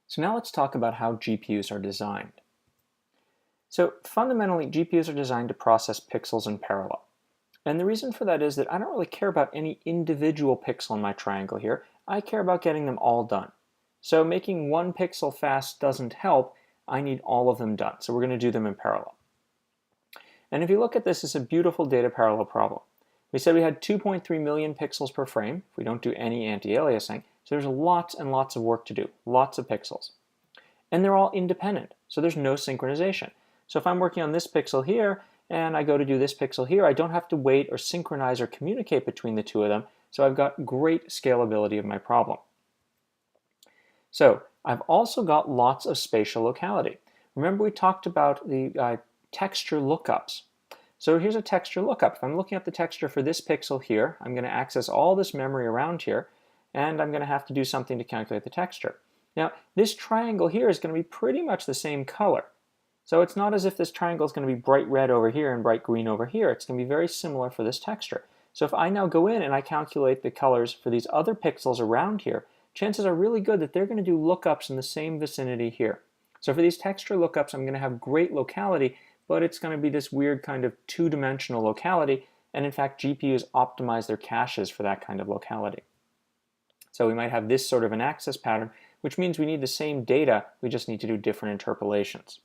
So now let's talk about how GPUs are designed. So fundamentally, GPUs are designed to process pixels in parallel. And the reason for that is that I don't really care about any individual pixel in my triangle here. I care about getting them all done. So making one pixel fast doesn't help. I need all of them done. So we're going to do them in parallel. And if you look at this, it's a beautiful data parallel problem. We said we had 2.3 million pixels per frame if we don't do any anti-aliasing. So there's lots and lots of work to do, lots of pixels. And they're all independent, so there's no synchronization. So if I'm working on this pixel here, and I go to do this pixel here, I don't have to wait or synchronize or communicate between the two of them, so I've got great scalability of my problem. So I've also got lots of spatial locality. Remember we talked about the texture lookups. So here's a texture lookup. If I'm looking at the texture for this pixel here, I'm going to access all this memory around here, and I'm going to have to do something to calculate the texture. Now, this triangle here is going to be pretty much the same color. So it's not as if this triangle is going to be bright red over here and bright green over here. It's going to be very similar for this texture. So if I now go in and I calculate the colors for these other pixels around here, chances are really good that they're going to do lookups in the same vicinity here. So for these texture lookups, I'm going to have great locality, but it's going to be this weird kind of two-dimensional locality, and in fact GPUs optimize their caches for that kind of locality. So we might have this sort of an access pattern, which means we need the same data, we just need to do different interpolations.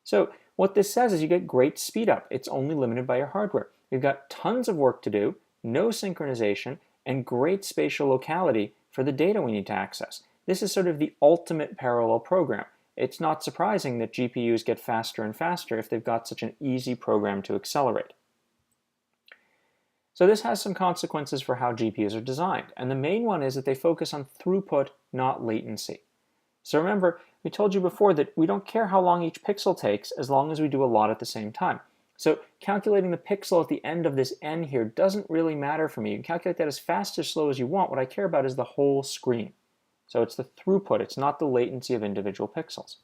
So what this says is you get great speed up. It's only limited by your hardware. You've got tons of work to do, no synchronization, and great spatial locality for the data we need to access. This is sort of the ultimate parallel program. It's not surprising that GPUs get faster and faster if they've got such an easy program to accelerate. So this has some consequences for how GPUs are designed, and the main one is that they focus on throughput, not latency. So remember, we told you before that we don't care how long each pixel takes as long as we do a lot at the same time. So calculating the pixel at the end of this n here doesn't really matter for me. You can calculate that as fast or slow as you want. What I care about is the whole screen. So it's the throughput, it's not the latency of individual pixels.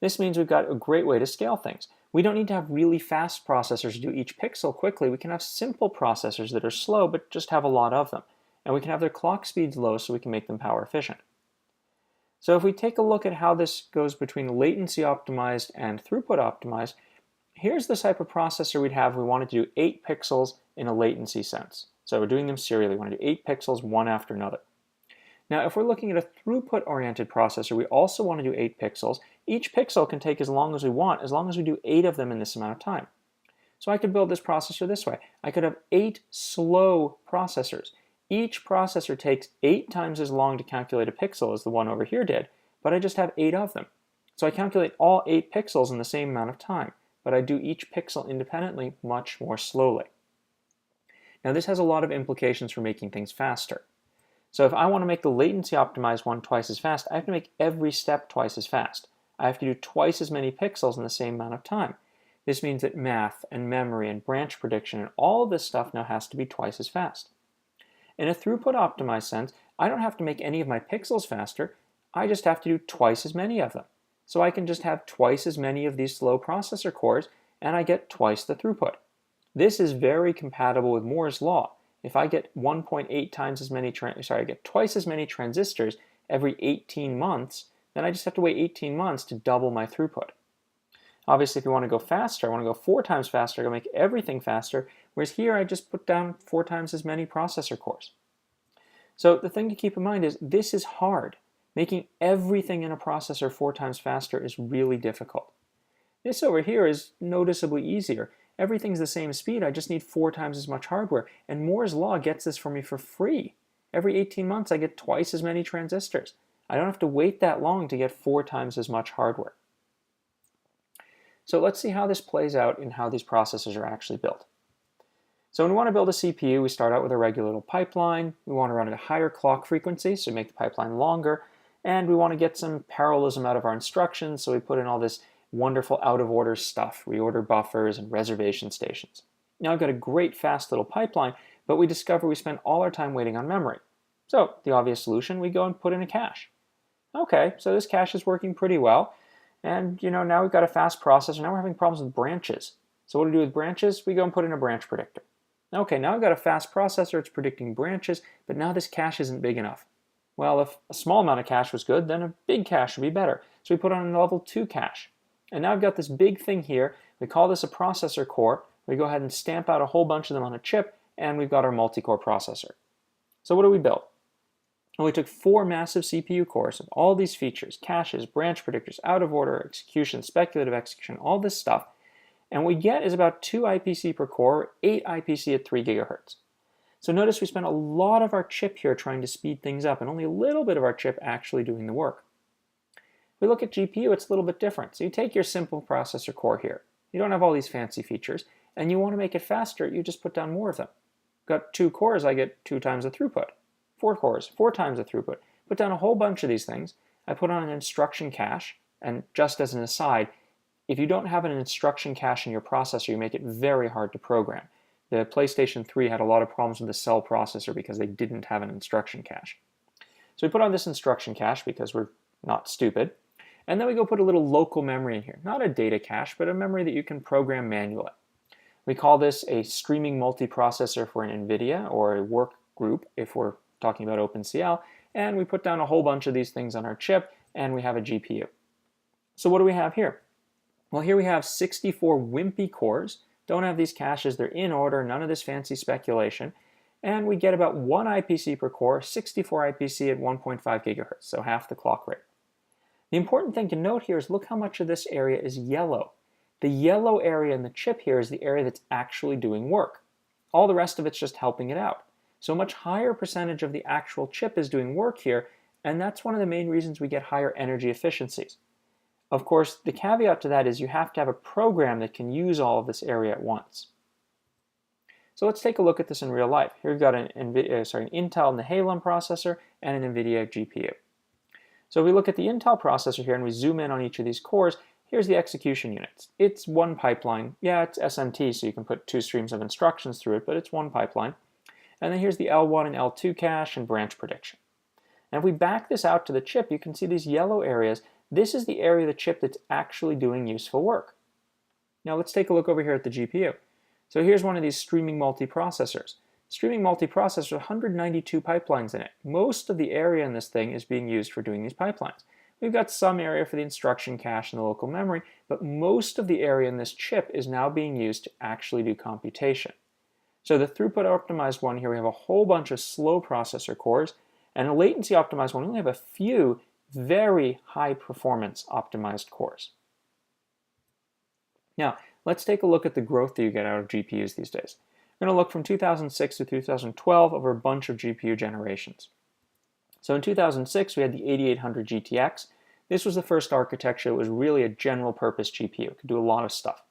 This means we've got a great way to scale things. We don't need to have really fast processors to do each pixel quickly. We can have simple processors that are slow but just have a lot of them. And we can have their clock speeds low so we can make them power efficient. So if we take a look at how this goes between latency optimized and throughput optimized, here's the type of processor we'd have if we wanted to do 8 pixels in a latency sense. So we're doing them serially. We want to do 8 pixels one after another. Now if we're looking at a throughput-oriented processor, we also want to do 8 pixels. Each pixel can take as long as we want, as long as we do 8 of them in this amount of time. So I could build this processor this way. I could have 8 slow processors. Each processor takes 8 times as long to calculate a pixel as the one over here did, but I just have 8 of them. So I calculate all 8 pixels in the same amount of time, but I do each pixel independently much more slowly. Now this has a lot of implications for making things faster. So if I want to make the latency optimized one twice as fast, I have to make every step twice as fast. I have to do twice as many pixels in the same amount of time. This means that math and memory and branch prediction and all of this stuff now has to be twice as fast. In a throughput optimized sense, I don't have to make any of my pixels faster, I just have to do twice as many of them. So I can just have twice as many of these slow processor cores and I get twice the throughput. This is very compatible with Moore's law. If I get 1.8 times as many, I get twice as many transistors every 18 months, then I just have to wait 18 months to double my throughput. Obviously, if you want to go faster, I want to go 4 times faster, I gotta make everything faster, whereas here I just put down 4 times as many processor cores. So the thing to keep in mind is this is hard. Making everything in a processor 4 times faster is really difficult. This over here is noticeably easier. Everything's the same speed, I just need 4 times as much hardware, and Moore's law gets this for me for free. Every 18 months I get twice as many transistors. I don't have to wait that long to get 4 times as much hardware. So let's see how this plays out in how these processors are actually built. So when we want to build a CPU, we start out with a regular little pipeline. We want to run at a higher clock frequency, so we make the pipeline longer, and we want to get some parallelism out of our instructions, so we put in all this wonderful out-of-order stuff, reorder buffers and reservation stations. Now I've got a great fast little pipeline, but we discover we spend all our time waiting on memory. So the obvious solution, we go and put in a cache. Okay, so this cache is working pretty well, and now we've got a fast processor. Now we're having problems with branches. So what do we do with branches? We go and put in a branch predictor. Okay, now I've got a fast processor, it's predicting branches, but now this cache isn't big enough. Well, if a small amount of cache was good, then a big cache would be better. So we put on a level 2 cache. And now I've got this big thing here. We call this a processor core. We go ahead and stamp out a whole bunch of them on a chip, and we've got our multi-core processor. So what do we build? Well, we took 4 massive CPU cores of all these features, caches, branch predictors, out of order execution, speculative execution, all this stuff. And what we get is about 2 IPC per core, 8 IPC at 3 gigahertz. So notice we spent a lot of our chip here trying to speed things up and only a little bit of our chip actually doing the work. If we look at GPU, it's a little bit different. So you take your simple processor core here. You don't have all these fancy features, and you want to make it faster, you just put down more of them. Got 2 cores, I get 2 times the throughput. 4 cores, 4 times the throughput. Put down a whole bunch of these things. I put on an instruction cache, and just as an aside, if you don't have an instruction cache in your processor, you make it very hard to program. The PlayStation 3 had a lot of problems with the cell processor because they didn't have an instruction cache. So we put on this instruction cache because we're not stupid. And then we go put a little local memory in here. Not a data cache, but a memory that you can program manually. We call this a streaming multiprocessor for an NVIDIA, or a work group if we're talking about OpenCL. And we put down a whole bunch of these things on our chip, and we have a GPU. So what do we have here? Well, here we have 64 wimpy cores. Don't have these caches, they're in order, none of this fancy speculation. And we get about 1 IPC per core, 64 IPC at 1.5 gigahertz, so half the clock rate. The important thing to note here is look how much of this area is yellow. The yellow area in the chip here is the area that's actually doing work. All the rest of it's just helping it out. So a much higher percentage of the actual chip is doing work here, and that's one of the main reasons we get higher energy efficiencies. Of course, the caveat to that is you have to have a program that can use all of this area at once. So let's take a look at this in real life. Here we've got an Intel Nehalem processor and an NVIDIA GPU. So if we look at the Intel processor here and we zoom in on each of these cores, here's the execution units. It's one pipeline. Yeah, it's SMT, so you can put 2 streams of instructions through it, but it's one pipeline. And then here's the L1 and L2 cache and branch prediction. And if we back this out to the chip, you can see these yellow areas. This is the area of the chip that's actually doing useful work. Now let's take a look over here at the GPU. So here's one of these streaming multiprocessors. Streaming multiprocessor, 192 pipelines in it. Most of the area in this thing is being used for doing these pipelines. We've got some area for the instruction cache and the local memory, but most of the area in this chip is now being used to actually do computation. So the throughput optimized one here, we have a whole bunch of slow processor cores, and a latency optimized one, we only have a few very high performance optimized cores. Now, let's take a look at the growth that you get out of GPUs these days. We're going to look from 2006 to 2012 over a bunch of GPU generations. So in 2006, we had the 8800 GTX. This was the first architecture that was really a general purpose GPU. It could do a lot of stuff.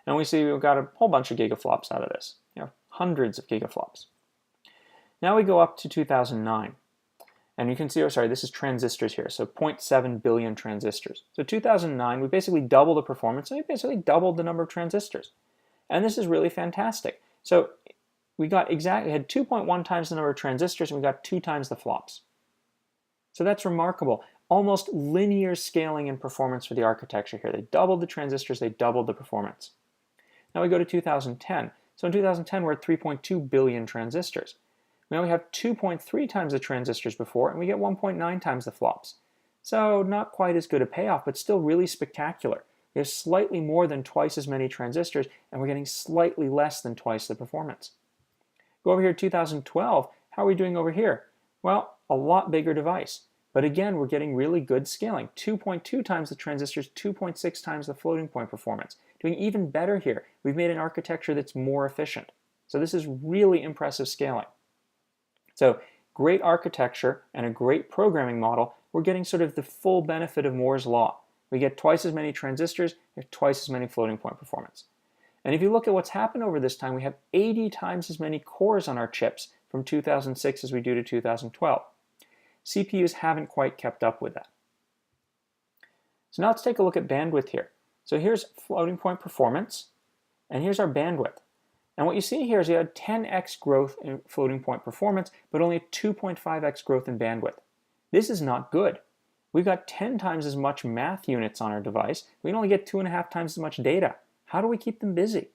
And we see we've got a whole bunch of gigaflops out of this, hundreds of gigaflops. Now we go up to 2009. And you can see, this is transistors here, so 0.7 billion transistors. So 2009, we basically doubled the performance, and we basically doubled the number of transistors. And this is really fantastic. So we had 2.1 times the number of transistors, and we got 2 times the flops. So that's remarkable. Almost linear scaling in performance for the architecture here. They doubled the transistors, they doubled the performance. Now we go to 2010. So in 2010, we're at 3.2 billion transistors. Now we have 2.3 times the transistors before, and we get 1.9 times the flops. So not quite as good a payoff, but still really spectacular. We have slightly more than twice as many transistors, and we're getting slightly less than twice the performance. Go over here to 2012. How are we doing over here? Well, a lot bigger device. But again, we're getting really good scaling. 2.2 times the transistors, 2.6 times the floating point performance. Doing even better here. We've made an architecture that's more efficient. So this is really impressive scaling. So great architecture and a great programming model, we're getting sort of the full benefit of Moore's law. We get twice as many transistors, we have twice as many floating point performance. And if you look at what's happened over this time, we have 80 times as many cores on our chips from 2006 as we do to 2012. CPUs haven't quite kept up with that. So now let's take a look at bandwidth here. So here's floating point performance, and here's our bandwidth. And what you see here is you had 10x growth in floating point performance, but only a 2.5x growth in bandwidth. This is not good. We've got 10 times as much math units on our device. We can only get 2.5 times as much data. How do we keep them busy?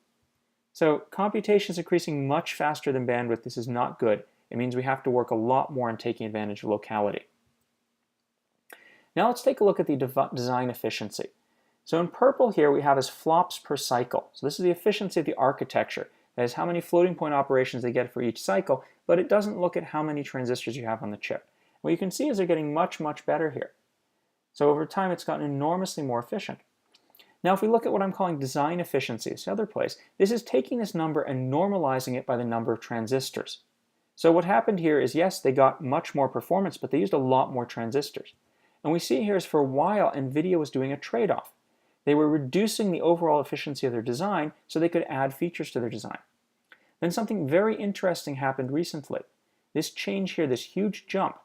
So computation is increasing much faster than bandwidth. This is not good. It means we have to work a lot more on taking advantage of locality. Now let's take a look at the design efficiency. So in purple here we have as flops per cycle. So this is the efficiency of the architecture. That is how many floating point operations they get for each cycle, but it doesn't look at how many transistors you have on the chip. What you can see is they're getting much, much better here. So over time it's gotten enormously more efficient. Now if we look at what I'm calling design efficiency, this other place, this is taking this number and normalizing it by the number of transistors. So what happened here is, yes, they got much more performance, but they used a lot more transistors. And we see here is for a while NVIDIA was doing a trade-off. They were reducing the overall efficiency of their design so they could add features to their design. Then something very interesting happened recently. This change here, this huge jump.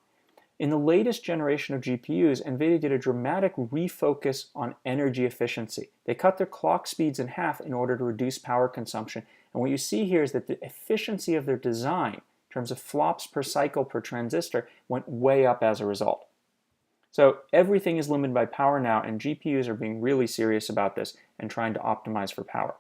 In the latest generation of GPUs, NVIDIA did a dramatic refocus on energy efficiency. They cut their clock speeds in half in order to reduce power consumption. And what you see here is that the efficiency of their design, in terms of flops per cycle per transistor, went way up as a result. So everything is limited by power now, and GPUs are being really serious about this and trying to optimize for power.